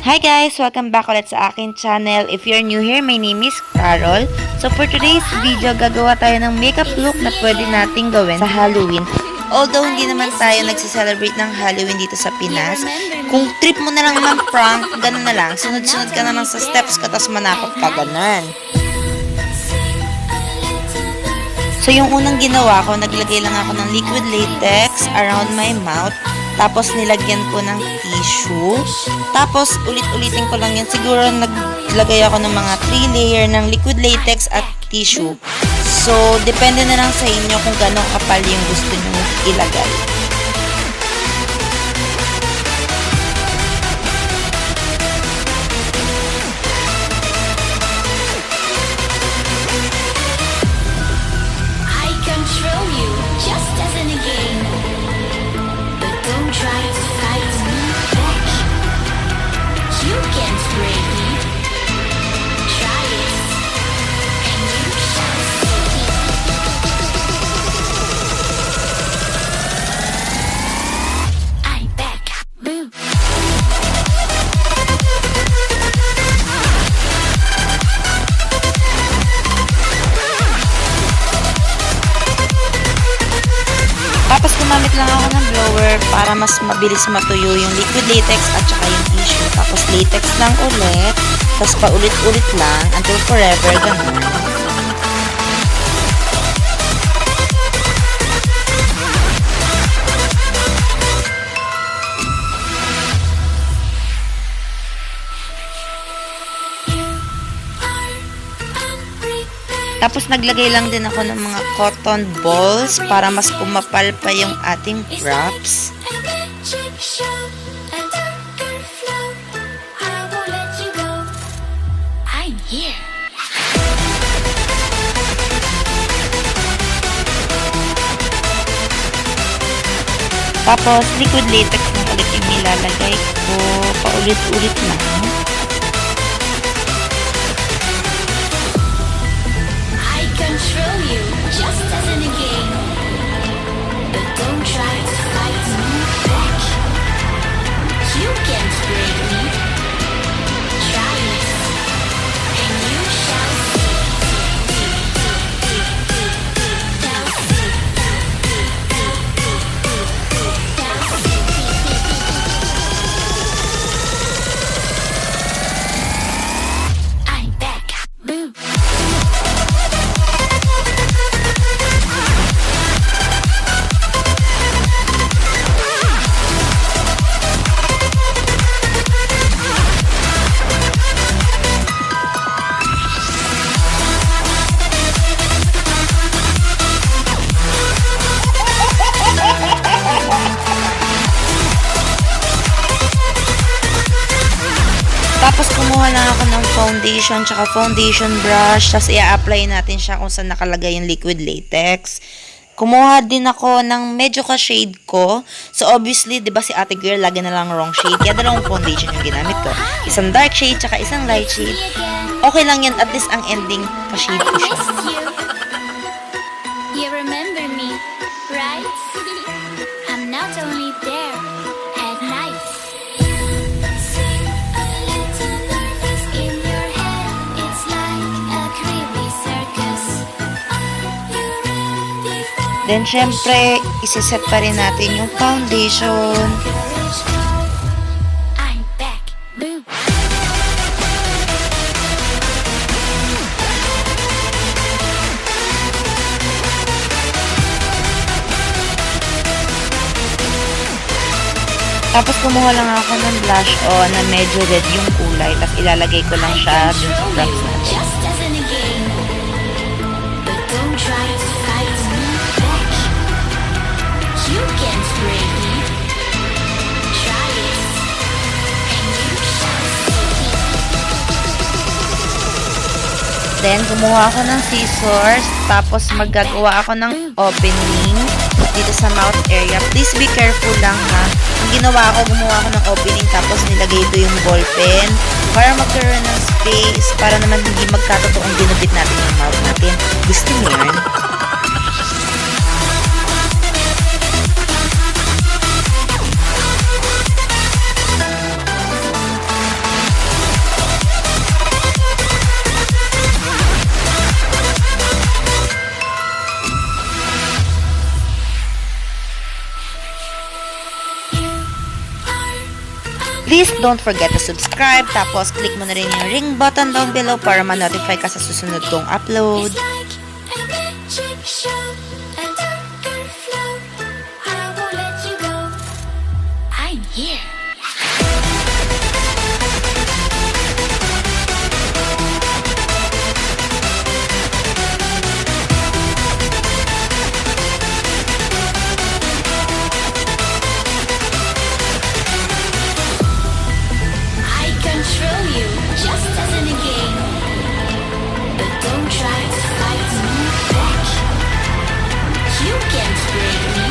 Hi guys! Welcome back ulit sa akin channel. If you're new here, my name is Carol. So for today's video, gagawa tayo ng makeup look na pwede nating gawin sa Halloween. Although hindi naman tayo nagsiselebrate ng Halloween dito sa Pinas, kung trip mo na lang naman prank, ganun na lang. Sunod-sunod ka na lang sa steps ka, tapos manakot ka, ganun. So yung unang ginawa ko, naglagay lang ako ng liquid latex around my mouth. Tapos nilagyan ko ng tissue. Tapos ulit-ulitin ko lang yan. Siguro naglagay ako ng mga 3 layer ng liquid latex at tissue. So depende na lang sa inyo kung gano'ng kapal yung gusto nyo ilagay. I control you just as in a game. Don't try to fight me back. You can't break me. Try it, and you shall see. I'm back. Boom. Tapos gumamit lang ako ng blower para mas mabilis matuyo yung liquid latex at saka yung tissue. Tapos latex lang ulit. Tapos paulit-ulit lang until forever, ganun. Tapos naglagay lang din ako ng mga cotton balls para mas kumapal pa yung ating props. Electric show, a darker flow. I won't let you go. I'm here. Tapos liquid latex na ulit yung nilalagay ko. Paulit-ulit lang. Control you just as in a game. But don't try to fight me back. You can't break me. Try it, and you shall see. I'm back. Boom. Tapos kumuha lang ako ng foundation tsaka foundation brush. Tapos i-apply natin siya kung saan nakalagay yung liquid latex. Kumuha din ako ng medyo ka-shade ko. So obviously, di ba si ate girl lagi na lang wrong shade. Kaya dalawang foundation yung ginamit ko. Isang dark shade tsaka isang light shade. Okay lang yan. At least ang ending ka-shade ko siya. You remember me, right? I'm not only there at night. Sing a little nervous in your head. It's like a creepy circus. Are you ready for Then syempre, isiset pa rin natin yung foundation. courage? I'm back. Boom. Tapos kumuha lang ako ng blush on na medyo red yung kulay. Tapos ilalagay ko lang siya dun sa props natin. Just as in a game. But don't try to fight me back. You can't break me. Try it, and you shall see. Then, kumuha ako ng scissors. Tapos, maggagawa ako ng opening dito sa mouth area. Please be careful lang ha. Ang ginawa ko, gumawa ako ng opening. Tapos, nilagay ito yung ballpen. Para magkaroon ng space. Para naman hindi magkatotoong ginupit natin yung mouth natin. Gusto mo yan? Please don't forget to subscribe, tapos click mo na rin yung ring button down below para ma-notify ka sa susunod kong upload. It's like a magic show, a darker flow. I won't let you go. I'm here. I control you just as in a game. But don't try to fight me back. You can't break me.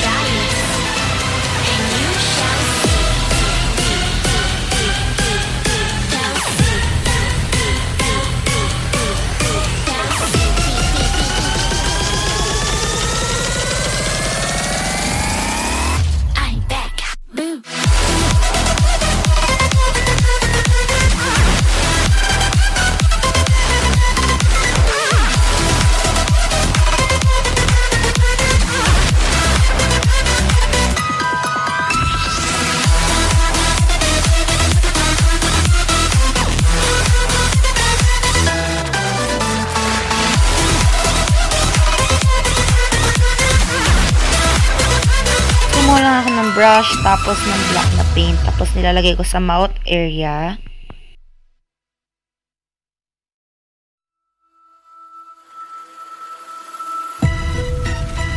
Try it, and you shall see. I'm back. Boo. Kumuha lang ako ng brush, tapos ng black na paint, tapos nilalagay ko sa mouth area.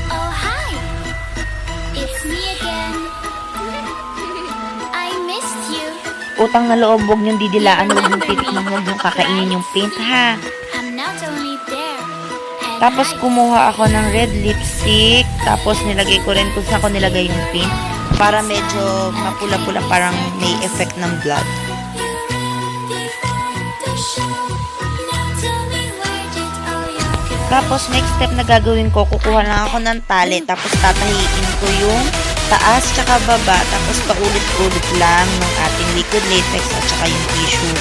Oh, hi! It's me again. I missed you. Utang na loob, huwag niyong didilaan, huwag niyong titikman, huwag niyong kakainin yung paint, ha? I'm not only there. at Tapos night. kumuha ako ng red lipstick, tapos nilagay ko rin kung saan ko nilagay yung paint para medyo mapula-pula, parang may effect ng blood. Tapos next step na gagawin ko, kukuha lang ako ng tali, tapos tatahiin ko yung taas tsaka baba, tapos paulit-ulit lang ng ating liquid latex at saka yung tissue.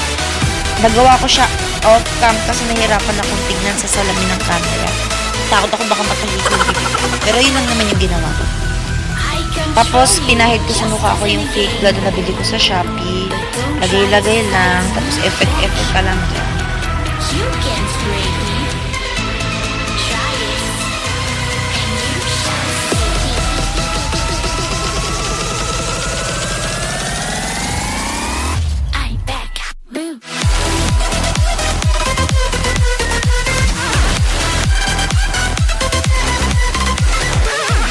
Nagawa ko siya off-cam kasi nahirapan akong tignan sa salamin ng camera. Takot ako baka matahik yung bibig ko. Pero yun lang naman yung ginawa ko. Tapos pinahid ko sa mukha ko yung fake blood na nabili ko sa Shopee. Lagay-lagay lang, tapos effect-effect ka lang dyan. You can't break me. Try it, and you shall see. I'm back. Boo.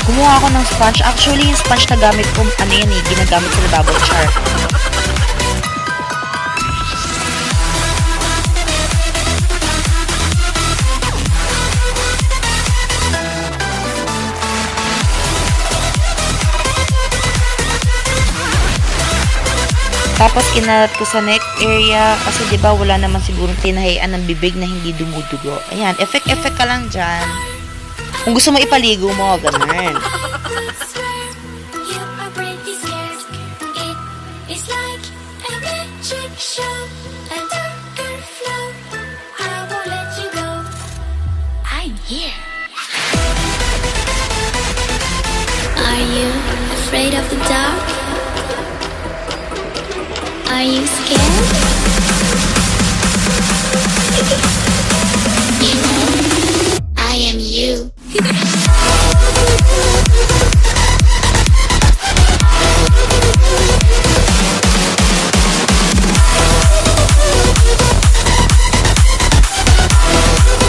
Kumuha ako ng sponge. Actually, yung sponge na gamit ko, ano yan eh, ginagamit sa lababo, char. Tapos kinalat ko sa neck area kasi 'di ba wala naman siguro tinahian ng bibig na hindi dumudugo. Ayan, effect ka lang diyan. Kung gusto mo ipaligo mo, ganun. You are pretty scared. It is like a magic show, a darker flow. I won't let you go. I'm here. Are you afraid of the dark? Are you scared? You know, I am you.